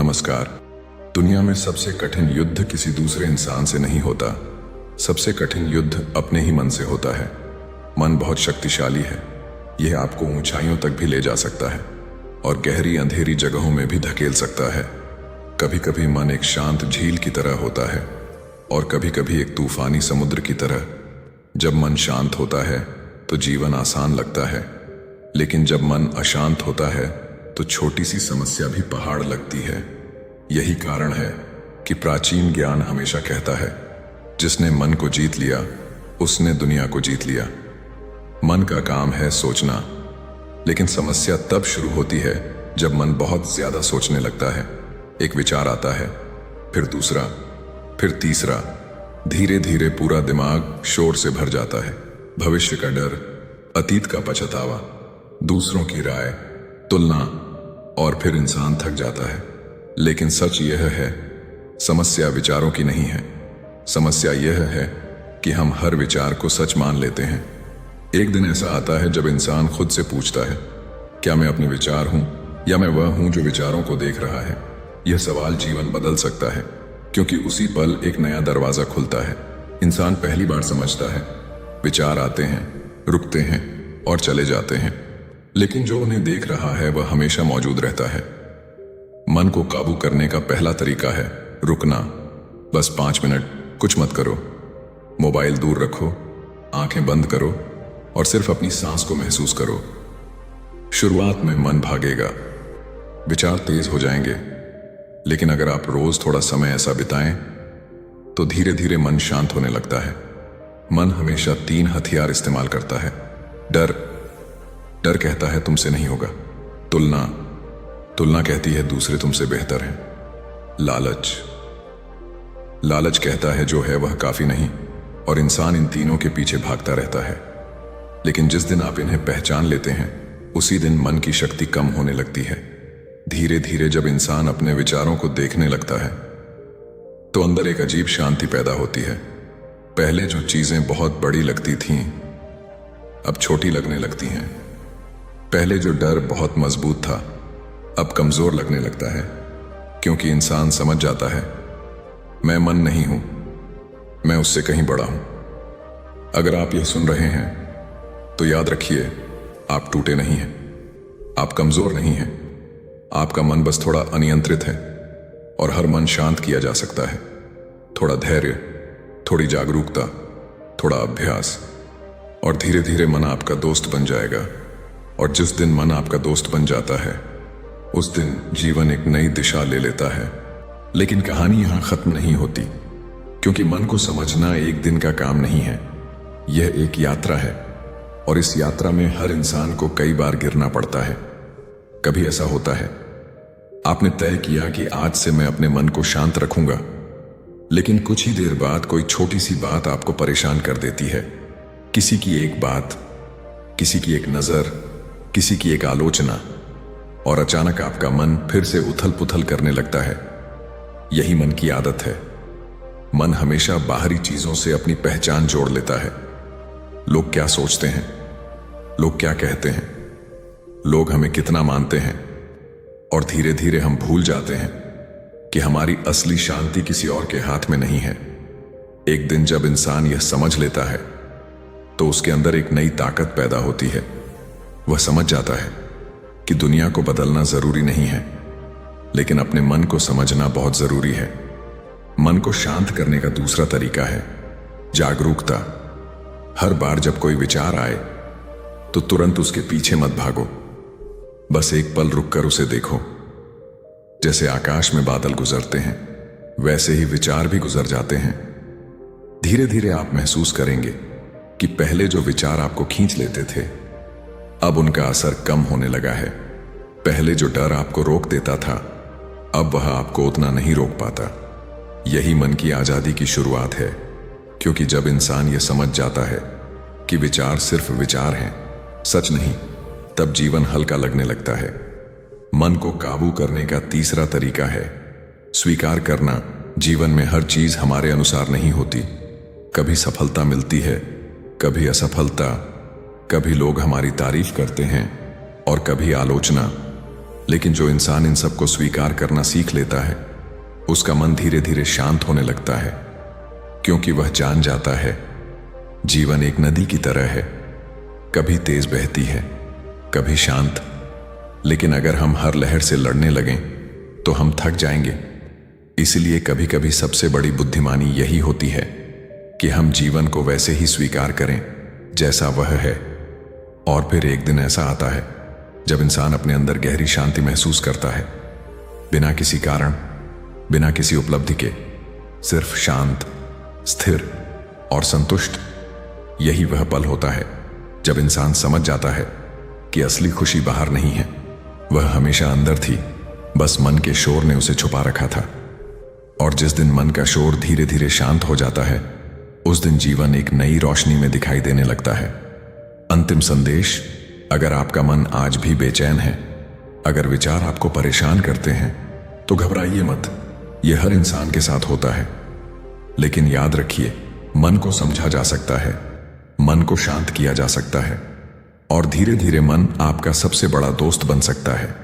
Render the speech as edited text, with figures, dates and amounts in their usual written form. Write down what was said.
नमस्कार। दुनिया में सबसे कठिन युद्ध किसी दूसरे इंसान से नहीं होता। सबसे कठिन युद्ध अपने ही मन से होता है। मन बहुत शक्तिशाली है। यह आपको ऊंचाइयों तक भी ले जा सकता है और गहरी अंधेरी जगहों में भी धकेल सकता है। कभी कभी मन एक शांत झील की तरह होता है और कभी कभी एक तूफानी समुद्र की तरह। जब मन शांत होता है तो जीवन आसान लगता है, लेकिन जब मन अशांत होता है तो छोटी सी समस्या भी पहाड़ लगती है। यही कारण है कि प्राचीन ज्ञान हमेशा कहता है, जिसने मन को जीत लिया उसने दुनिया को जीत लिया। मन का काम है सोचना, लेकिन समस्या तब शुरू होती है जब मन बहुत ज्यादा सोचने लगता है। एक विचार आता है, फिर दूसरा, फिर तीसरा। धीरे धीरे पूरा दिमाग शोर से भर जाता है। भविष्य का डर, अतीत का पछतावा, दूसरों की राय, तुलना, और फिर इंसान थक जाता है। लेकिन सच यह है, समस्या विचारों की नहीं है। समस्या यह है कि हम हर विचार को सच मान लेते हैं। एक दिन ऐसा आता है जब इंसान खुद से पूछता है, क्या मैं अपने विचार हूं या मैं वह हूं जो विचारों को देख रहा है? यह सवाल जीवन बदल सकता है, क्योंकि उसी पल एक नया दरवाजा खुलता है। इंसान पहली बार समझता है, विचार आते हैं, रुकते हैं और चले जाते हैं, लेकिन जो उन्हें देख रहा है वह हमेशा मौजूद रहता है। मन को काबू करने का पहला तरीका है रुकना। बस 5 मिनट कुछ मत करो। मोबाइल दूर रखो, आंखें बंद करो और सिर्फ अपनी सांस को महसूस करो। शुरुआत में मन भागेगा, विचार तेज हो जाएंगे, लेकिन अगर आप रोज थोड़ा समय ऐसा बिताएं तो धीरे धीरे मन शांत होने लगता है। मन हमेशा 3 हथियार इस्तेमाल करता है। डर कहता है तुमसे नहीं होगा। तुलना कहती है दूसरे तुमसे बेहतर हैं। लालच कहता है जो है वह काफी नहीं, और इंसान इन तीनों के पीछे भागता रहता है। लेकिन जिस दिन आप इन्हें पहचान लेते हैं, उसी दिन मन की शक्ति कम होने लगती है। धीरे धीरे जब इंसान अपने विचारों को देखने लगता है तो अंदर एक अजीब शांति पैदा होती है। पहले जो चीजें बहुत बड़ी लगती थीं अब छोटी लगने लगती हैं। पहले जो डर बहुत मजबूत था अब कमजोर लगने लगता है, क्योंकि इंसान समझ जाता है, मैं मन नहीं हूं, मैं उससे कहीं बड़ा हूं। अगर आप यह सुन रहे हैं तो याद रखिए, आप टूटे नहीं हैं, आप कमजोर नहीं हैं। आपका मन बस थोड़ा अनियंत्रित है और हर मन शांत किया जा सकता है। थोड़ा धैर्य, थोड़ी जागरूकता, थोड़ा अभ्यास, और धीरे धीरे मन आपका दोस्त बन जाएगा। और जिस दिन मन आपका दोस्त बन जाता है उस दिन जीवन एक नई दिशा ले लेता है। लेकिन कहानी यहां खत्म नहीं होती, क्योंकि मन को समझना एक दिन का काम नहीं है। यह एक यात्रा है, और इस यात्रा में हर इंसान को कई बार गिरना पड़ता है। कभी ऐसा होता है, आपने तय किया कि आज से मैं अपने मन को शांत रखूंगा, लेकिन कुछ ही देर बाद कोई छोटी सी बात आपको परेशान कर देती है। किसी की एक बात, किसी की एक नजर, किसी की एक आलोचना, और अचानक आपका मन फिर से उथल पुथल करने लगता है। यही मन की आदत है। मन हमेशा बाहरी चीजों से अपनी पहचान जोड़ लेता है। लोग क्या सोचते हैं, लोग क्या कहते हैं, लोग हमें कितना मानते हैं, और धीरे धीरे हम भूल जाते हैं कि हमारी असली शांति किसी और के हाथ में नहीं है। एक दिन जब इंसान यह समझ लेता है तो उसके अंदर एक नई ताकत पैदा होती है। वह समझ जाता है कि दुनिया को बदलना जरूरी नहीं है, लेकिन अपने मन को समझना बहुत जरूरी है। मन को शांत करने का दूसरा तरीका है जागरूकता। हर बार जब कोई विचार आए तो तुरंत उसके पीछे मत भागो। बस एक पल रुककर उसे देखो। जैसे आकाश में बादल गुजरते हैं, वैसे ही विचार भी गुजर जाते हैं। धीरे धीरे आप महसूस करेंगे कि पहले जो विचार आपको खींच लेते थे अब उनका असर कम होने लगा है। पहले जो डर आपको रोक देता था अब वह आपको उतना नहीं रोक पाता। यही मन की आजादी की शुरुआत है, क्योंकि जब इंसान यह समझ जाता है कि विचार सिर्फ विचार हैं, सच नहीं, तब जीवन हल्का लगने लगता है। मन को काबू करने का तीसरा तरीका है स्वीकार करना। जीवन में हर चीज हमारे अनुसार नहीं होती। कभी सफलता मिलती है, कभी असफलता, कभी लोग हमारी तारीफ करते हैं और कभी आलोचना। लेकिन जो इंसान इन सबको स्वीकार करना सीख लेता है, उसका मन धीरे धीरे शांत होने लगता है, क्योंकि वह जान जाता है जीवन एक नदी की तरह है, कभी तेज बहती है, कभी शांत। लेकिन अगर हम हर लहर से लड़ने लगें तो हम थक जाएंगे। इसलिए कभी कभी सबसे बड़ी बुद्धिमानी यही होती है कि हम जीवन को वैसे ही स्वीकार करें जैसा वह है। और फिर एक दिन ऐसा आता है जब इंसान अपने अंदर गहरी शांति महसूस करता है, बिना किसी कारण, बिना किसी उपलब्धि के, सिर्फ शांत, स्थिर और संतुष्ट। यही वह पल होता है जब इंसान समझ जाता है कि असली खुशी बाहर नहीं है, वह हमेशा अंदर थी, बस मन के शोर ने उसे छुपा रखा था। और जिस दिन मन का शोर धीरे धीरे शांत हो जाता है, उस दिन जीवन एक नई रोशनी में दिखाई देने लगता है। अंतिम संदेश, अगर आपका मन आज भी बेचैन है, अगर विचार आपको परेशान करते हैं, तो घबराइए मत। यह हर इंसान के साथ होता है। लेकिन याद रखिए, मन को समझा जा सकता है, मन को शांत किया जा सकता है, और धीरे धीरे मन आपका सबसे बड़ा दोस्त बन सकता है।